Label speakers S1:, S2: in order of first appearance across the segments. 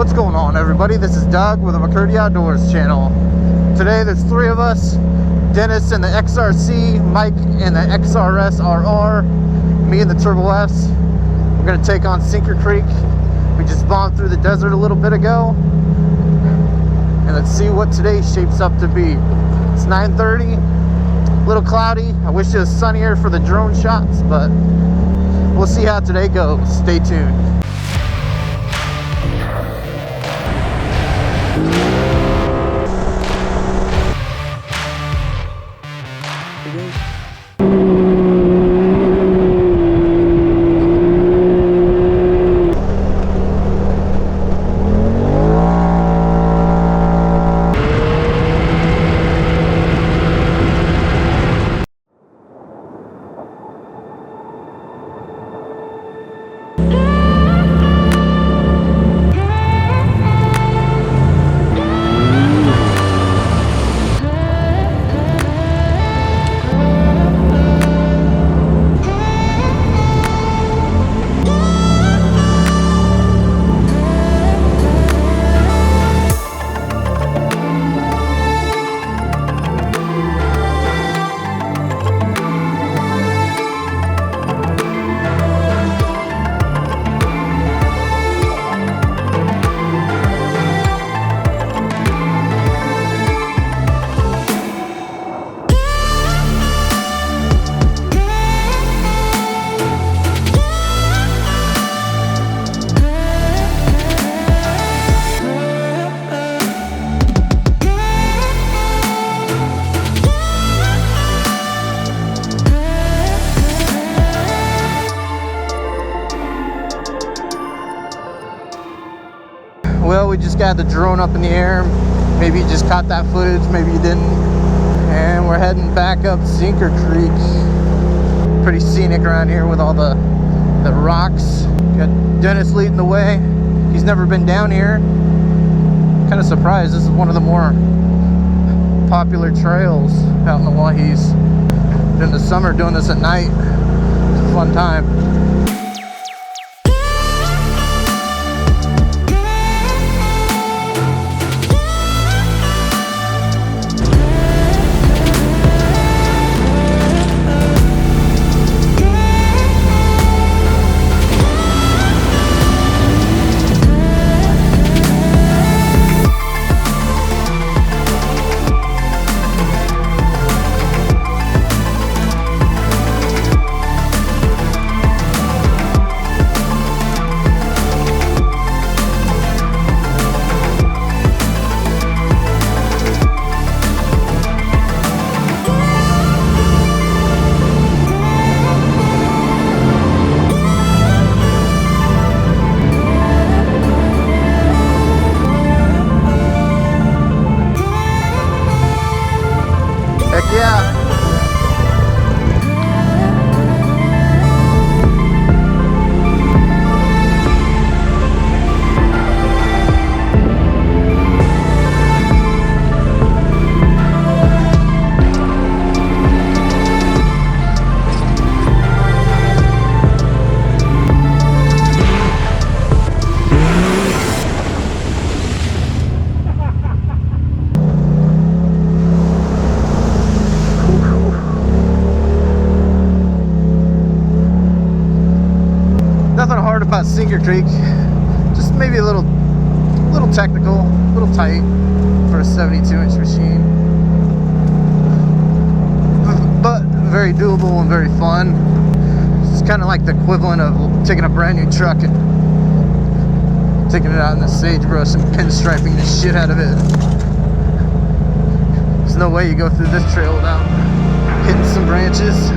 S1: What's going on, everybody? This is Doug with the McCurdy Outdoors channel. Today there's three of us: Dennis in the XRC, Mike in the XRS RR, me in the Turbo S. We're gonna take on Sinker Creek. We just bombed through the desert a little bit ago, and let's see what today shapes up to be. It's 9:30, a little cloudy. I wish it was sunnier for the drone shots, but we'll see how today goes. Stay tuned. Well, we just got the drone up in the air. Maybe you just caught that footage, maybe you didn't. And we're heading back up Sinker Creek. Pretty scenic around here with all the rocks. Got Dennis leading the way. He's never been down here. Kind of surprised. This is one of the more popular trails out in the Owyhees. In the summer, doing this at night, it's a fun time. Yeah. Nothing hard about Sinker Creek, just maybe a little technical, a little tight for a 72-inch machine, but very doable and very fun. It's kind of like the equivalent of taking a brand new truck and taking it out in the sagebrush and pinstriping the shit out of it. There's no way you go through this trail without hitting some branches.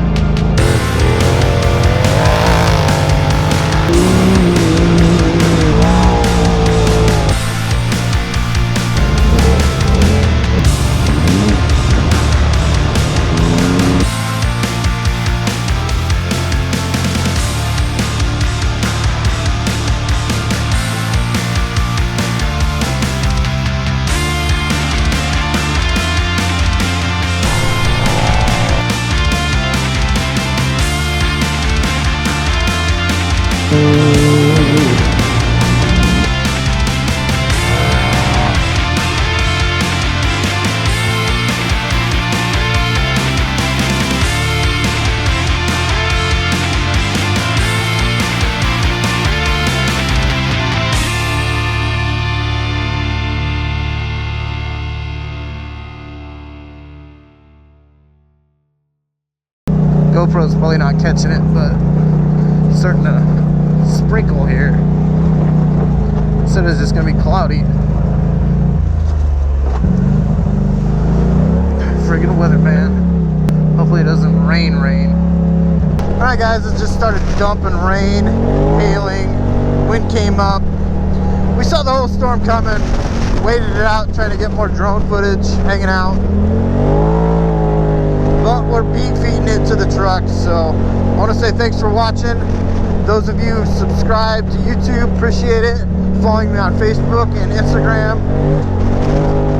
S2: Thank you.
S1: GoPro's probably not catching it, but it's starting to sprinkle here. Said it's just gonna be cloudy. Friggin' weather, man. Hopefully it doesn't rain. Alright guys, it just started dumping rain, hailing, wind came up. We saw the whole storm coming, waited it out, trying to get more drone footage, hanging out. But we're beat feeding it to the truck, so I want to say thanks for watching. Those of you who subscribe to YouTube, appreciate it. Following me on Facebook and Instagram,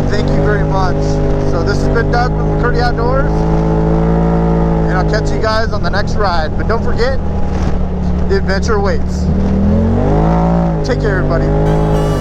S1: thank you very much. So this has been Doug from McCurdy Outdoors, and I'll catch you guys on the next ride. But don't forget, the adventure awaits. Take care, everybody.